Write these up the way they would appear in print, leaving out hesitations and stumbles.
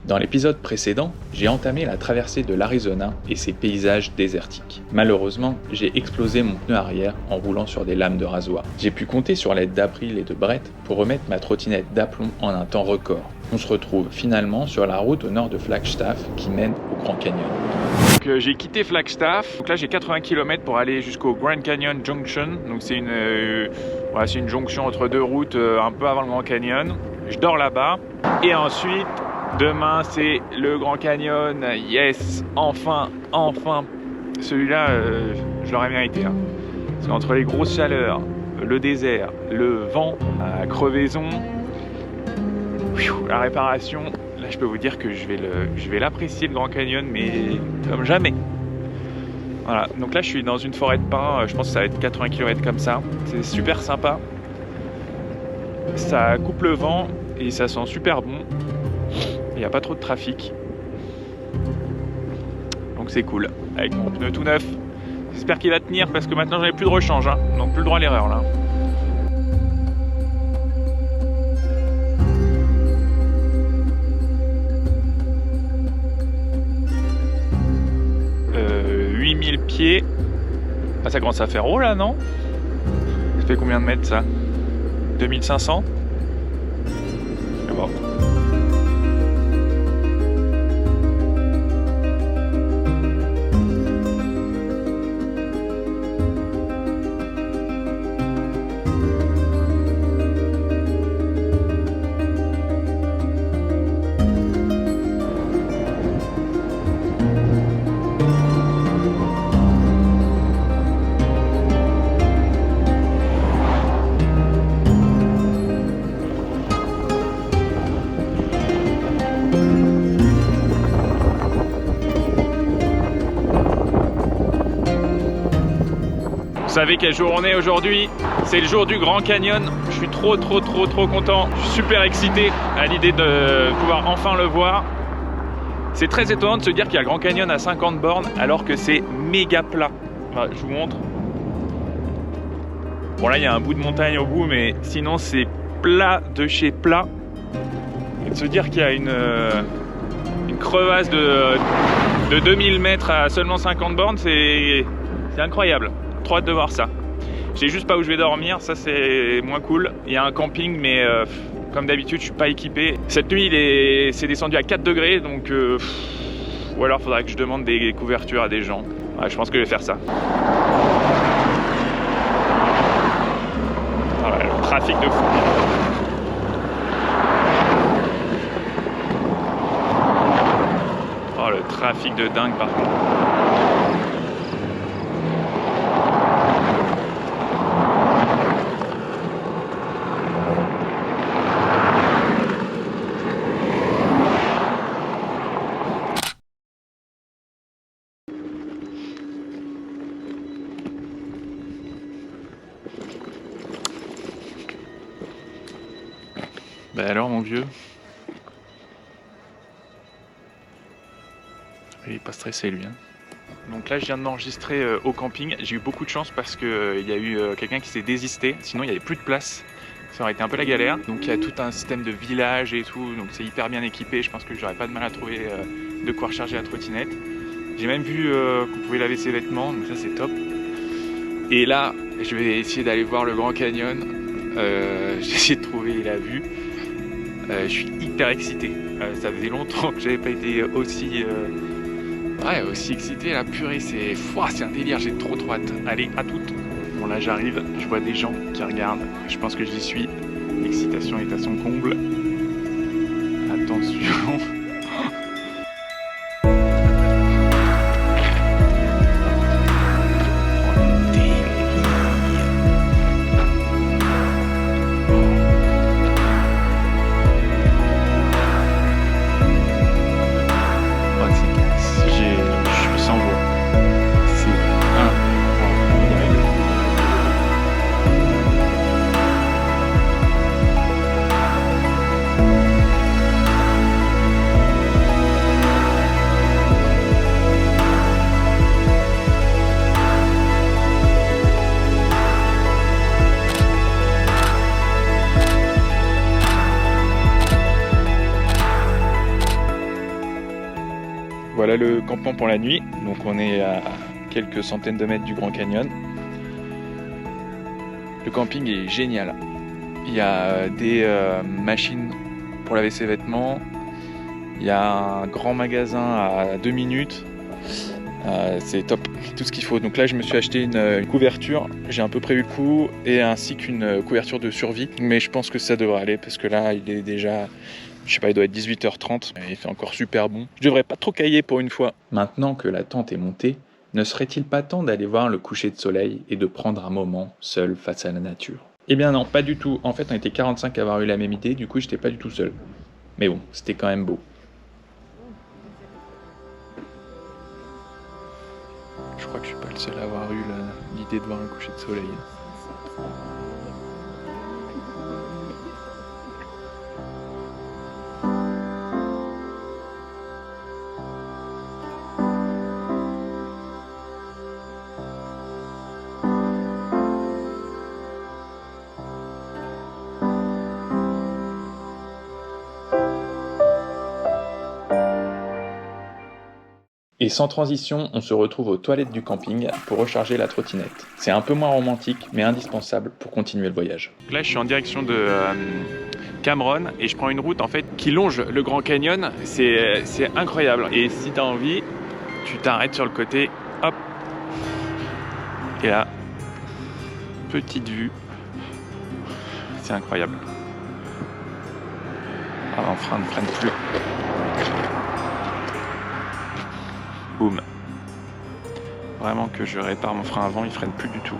Dans l'épisode précédent, j'ai entamé la traversée de l'Arizona et ses paysages désertiques. Malheureusement, j'ai explosé mon pneu arrière en roulant sur des lames de rasoir. J'ai pu compter sur l'aide d'April et de Brett pour remettre ma trottinette d'aplomb en un temps record. On se retrouve finalement sur la route au nord de Flagstaff qui mène au Grand Canyon. Donc j'ai quitté Flagstaff, donc là j'ai 80 km pour aller jusqu'au Grand Canyon Junction, donc c'est une jonction entre deux routes un peu avant le Grand Canyon. Je dors là-bas et ensuite demain c'est le Grand Canyon, yes, enfin, celui-là je l'aurais mérité. Hein. Parce qu'entre les grosses chaleurs, le désert, le vent, la crevaison, la réparation, là je peux vous dire que je vais l'apprécier le Grand Canyon, mais comme jamais. Voilà, donc là je suis dans une forêt de pins, je pense que ça va être 80 km comme ça, c'est super sympa. Ça coupe le vent et ça sent super bon. Il n'y a pas trop de trafic. Donc c'est cool, avec mon pneu tout neuf. J'espère qu'il va tenir parce que maintenant j'en ai plus de rechange, hein, donc plus le droit à l'erreur là. 8000 pieds. Ah, ça commence à faire haut là, non? Ça fait combien de mètres ça? 2500? Bon. Vous savez quel jour on est aujourd'hui? C'est le jour du Grand Canyon. Je suis trop content. Je suis super excité à l'idée de pouvoir enfin le voir. C'est très étonnant de se dire qu'il y a le Grand Canyon à 50 bornes alors que c'est méga plat. Enfin, je vous montre. Bon là il y a un bout de montagne au bout, mais sinon c'est plat de chez plat. Et de se dire qu'il y a une crevasse de 2000 mètres à seulement 50 bornes, c'est incroyable. Trop hâte de voir ça. Je sais juste pas où je vais dormir, ça c'est moins cool. Il y a un camping, mais comme d'habitude je suis pas équipé. Cette nuit c'est descendu à 4 degrés, donc ou alors faudrait que je demande des couvertures à des gens. Ouais, je pense que je vais faire ça. Voilà, le trafic de fou. Oh, le trafic de dingue par contre. Ben alors mon vieux, il est pas stressé lui hein. Donc là je viens de m'enregistrer au camping. J'ai eu beaucoup de chance parce que il y a eu quelqu'un qui s'est désisté, sinon il n'y avait plus de place. Ça aurait été un peu la galère. Donc il y a tout un système de village et tout, donc c'est hyper bien équipé. Je pense que j'aurais pas de mal à trouver de quoi recharger la trottinette. J'ai même vu qu'on pouvait laver ses vêtements, donc ça c'est top. Et là je vais essayer d'aller voir le Grand Canyon. J'ai essayé de trouver la vue. Je suis hyper excité. Ça faisait longtemps que j'avais pas été aussi excité. La purée, c'est un délire. J'ai trop hâte. Allez, à toutes. Bon là, j'arrive. Je vois des gens qui regardent. Je pense que j'y suis. L'excitation est à son comble. Attention. Voilà le campement pour la nuit. Donc on est à quelques centaines de mètres du Grand Canyon. Le camping est génial. Il y a des machines pour laver ses vêtements. Il y a un grand magasin à 2 minutes. C'est top, tout ce qu'il faut. Donc là je me suis acheté une couverture, j'ai un peu prévu le coup, et ainsi qu'une couverture de survie. Mais je pense que ça devrait aller parce que là il est déjà, je sais pas, il doit être 18h30. Il fait encore super bon. Je devrais pas trop cailler pour une fois. Maintenant que la tente est montée, ne serait-il pas temps d'aller voir le coucher de soleil et de prendre un moment seul face à la nature? Eh bien non, pas du tout. En fait, on était 45 à avoir eu la même idée, du coup j'étais pas du tout seul. Mais bon, c'était quand même beau. Je crois que je suis pas le seul à avoir eu l'idée de voir un coucher de soleil. Et sans transition, on se retrouve aux toilettes du camping pour recharger la trottinette. C'est un peu moins romantique, mais indispensable pour continuer le voyage. Là, je suis en direction de Cameron et je prends une route en fait qui longe le Grand Canyon. C'est incroyable. Et si tu as envie, tu t'arrêtes sur le côté, hop. Et là, petite vue. C'est incroyable. Ah, mon frein ne freine plus. Boum. Vraiment que je répare mon frein avant, il freine plus du tout.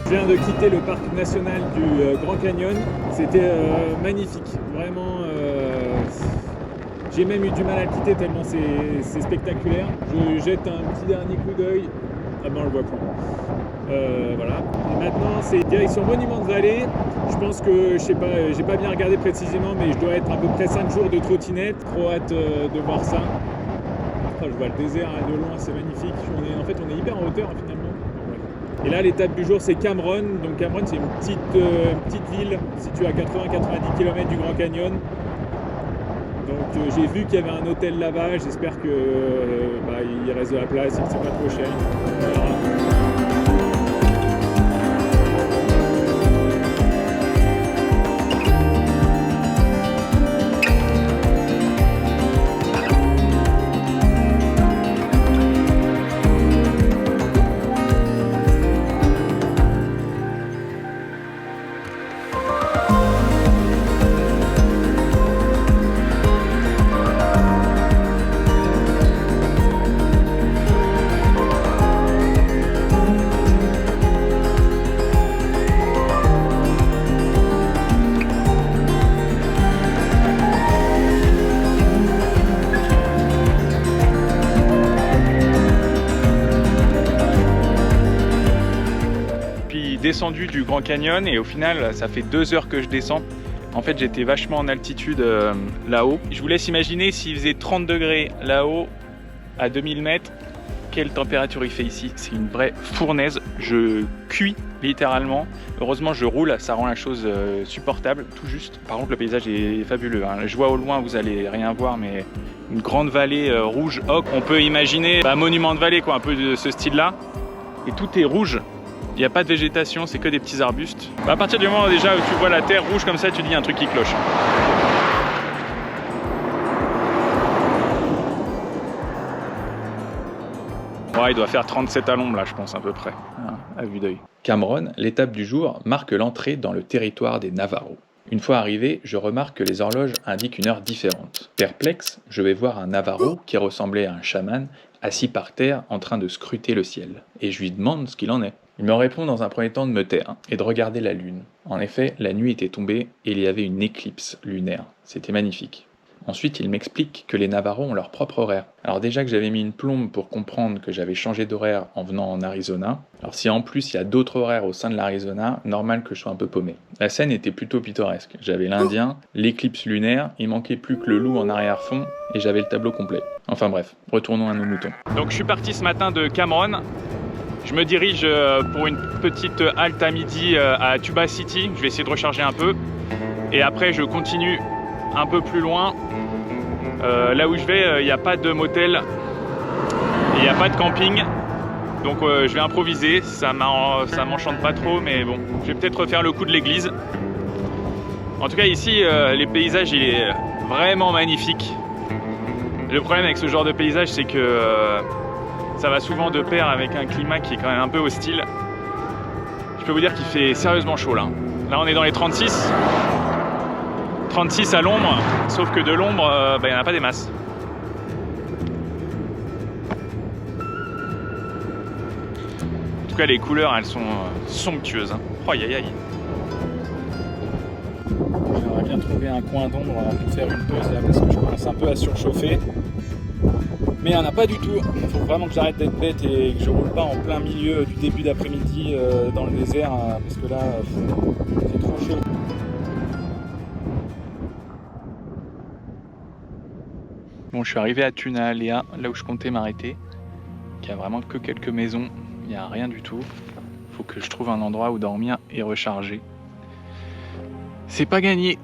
Je viens de quitter le parc national du Grand Canyon, c'était magnifique, vraiment j'ai même eu du mal à le quitter tellement c'est spectaculaire. Je jette un petit dernier coup d'œil, ah ben on le voit plus. Voilà, et maintenant c'est direction Monument de Vallée. Je pense que, je sais pas, j'ai pas bien regardé précisément, mais je dois être à peu près 5 jours de trottinette, trop hâte de voir ça. Je vois le désert de loin, c'est magnifique, en fait on est hyper en hauteur finalement. Et là, l'étape du jour, c'est Cameron. Donc Cameron, c'est une petite ville située à 80-90 km du Grand Canyon. Donc j'ai vu qu'il y avait un hôtel là-bas. J'espère que il reste de la place et que c'est pas trop cher. On verra. Descendu du Grand Canyon et au final ça fait 2 heures que je descends. En fait j'étais vachement en altitude là-haut. Je vous laisse imaginer s'il faisait 30 degrés là-haut à 2000 mètres, quelle température il fait ici. C'est une vraie fournaise, je cuis littéralement. Heureusement je roule, ça rend la chose supportable, tout juste. Par contre le paysage est fabuleux, hein. Je vois au loin, vous allez rien voir, mais une grande vallée rouge ocre. On peut imaginer Monument de Vallée, quoi, un peu de ce style là. Et tout est rouge. Il n'y a pas de végétation, c'est que des petits arbustes. À partir du moment déjà où tu vois la terre rouge comme ça, tu dis un truc qui cloche. Ouais, il doit faire 37 à l'ombre là, je pense, à peu près, à vue d'œil. Cameron, l'étape du jour, marque l'entrée dans le territoire des Navajos. Une fois arrivé, je remarque que les horloges indiquent une heure différente. Perplexe, je vais voir un Navajo qui ressemblait à un chaman, assis par terre en train de scruter le ciel. Et je lui demande ce qu'il en est. Il me répond dans un premier temps de me taire et de regarder la lune. En effet, la nuit était tombée et il y avait une éclipse lunaire. C'était magnifique. Ensuite, il m'explique que les Navajos ont leur propre horaire. Alors déjà que j'avais mis une plombe pour comprendre que j'avais changé d'horaire en venant en Arizona, alors si en plus il y a d'autres horaires au sein de l'Arizona, normal que je sois un peu paumé. La scène était plutôt pittoresque. J'avais l'Indien, l'éclipse lunaire, il manquait plus que le loup en arrière-fond et j'avais le tableau complet. Enfin bref, retournons à nos moutons. Donc je suis parti ce matin de Cameron. Je me dirige pour une petite halte à midi à Tuba City. Je vais essayer de recharger un peu. Et après je continue un peu plus loin. Là où je vais, il n'y a pas de motel, il n'y a pas de camping, donc je vais improviser. Ça m'enchante pas trop, mais bon, je vais peut-être refaire le coup de l'église. En tout cas ici, les paysages, il est vraiment magnifique. Le problème avec ce genre de paysage, c'est que ça va souvent de pair avec un climat qui est quand même un peu hostile. Je peux vous dire qu'il fait sérieusement chaud là. Là on est dans les 36. 36 à l'ombre, sauf que de l'ombre, il n'y en a pas des masses. En tout cas, les couleurs, elles sont somptueuses. Hein. Oh, aïe aïe aïe. J'aimerais bien trouver un coin d'ombre pour faire une pause là, parce que je commence un peu à surchauffer. Mais il n'y en a pas du tout. Il faut vraiment que j'arrête d'être bête et que je roule pas en plein milieu du début d'après-midi dans le désert, parce que là, c'est trop chaud. Bon, je suis arrivé à Tunaalea, là où je comptais m'arrêter. Il n'y a vraiment que quelques maisons, il n'y a rien du tout. Il faut que je trouve un endroit où dormir et recharger. C'est pas gagné,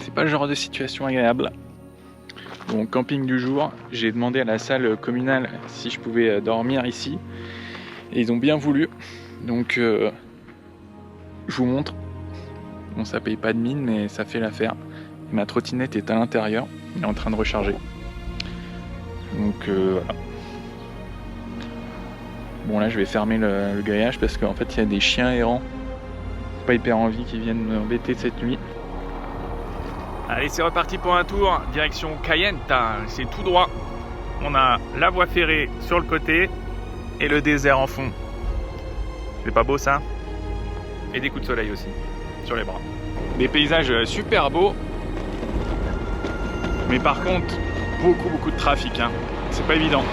c'est pas le genre de situation agréable. Bon, camping du jour, j'ai demandé à la salle communale si je pouvais dormir ici. Et ils ont bien voulu, donc je vous montre. Bon, ça paye pas de mine, mais ça fait l'affaire. Ma trottinette est à l'intérieur, elle est en train de recharger. Donc voilà. Bon là je vais fermer le grillage parce qu'en fait il y a des chiens errants pas hyper envie qui viennent m'embêter cette nuit. Allez, c'est reparti pour un tour, direction Kayenta, c'est tout droit. On a la voie ferrée sur le côté et le désert en fond. C'est pas beau ça? Et des coups de soleil aussi sur les bras. Des paysages super beaux, mais par contre beaucoup de trafic, hein. C'est pas évident.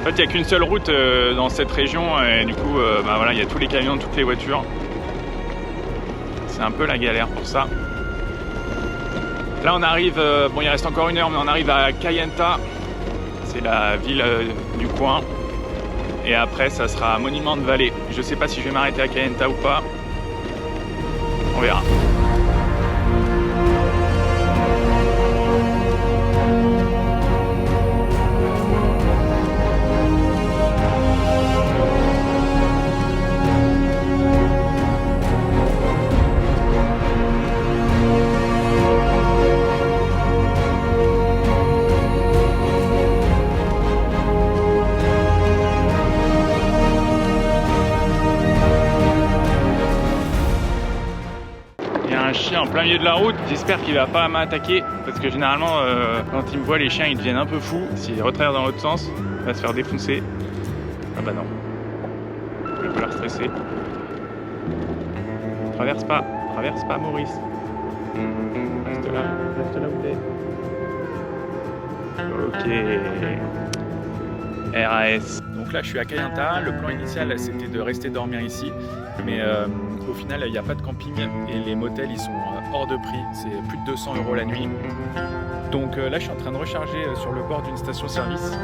En fait, il n'y a qu'une seule route dans cette région et du coup, voilà, il y a tous les camions, toutes les voitures. C'est un peu la galère pour ça. Là, on arrive, bon, il reste encore une heure, mais on arrive à Kayenta. C'est la ville du coin. Et après, ça sera Monument de Vallée. Je sais pas si je vais m'arrêter à Kayenta ou pas. On verra. Un chien en plein milieu de la route, j'espère qu'il va pas m'attaquer parce que généralement quand il me voit, les chiens ils deviennent un peu fous. S'il retraverse dans l'autre sens, il va se faire défoncer. Ah bah non, je vais pas leur stresser. Traverse pas Maurice. Reste là où t'es. Ok. RAS. Donc là je suis à Kayenta, le plan initial c'était de rester dormir ici, mais au final il n'y a pas de camping et les motels ils sont hors de prix, c'est plus de 200 € la nuit. Donc là je suis en train de recharger sur le bord d'une station-service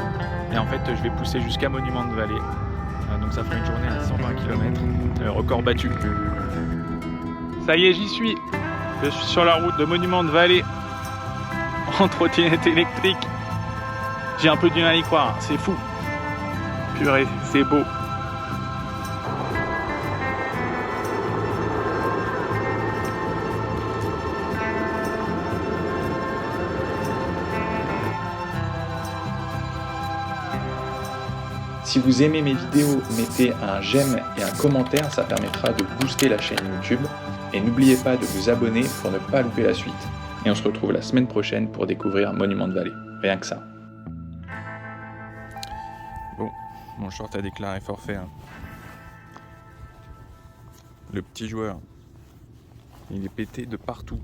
et en fait je vais pousser jusqu'à Monument de Vallée, donc ça fera une journée à 120 km, record battu. Ça y est, j'y suis, je suis sur la route de Monument de Vallée en trottinette électrique. J'ai un peu du mal à y croire, c'est fou. Purée, c'est beau. Si vous aimez mes vidéos, mettez un j'aime et un commentaire, ça permettra de booster la chaîne YouTube. Et n'oubliez pas de vous abonner pour ne pas louper la suite. Et on se retrouve la semaine prochaine pour découvrir Monument de Vallée. Rien que ça. Bon, mon short a déclaré forfait. Hein. Le petit joueur, il est pété de partout.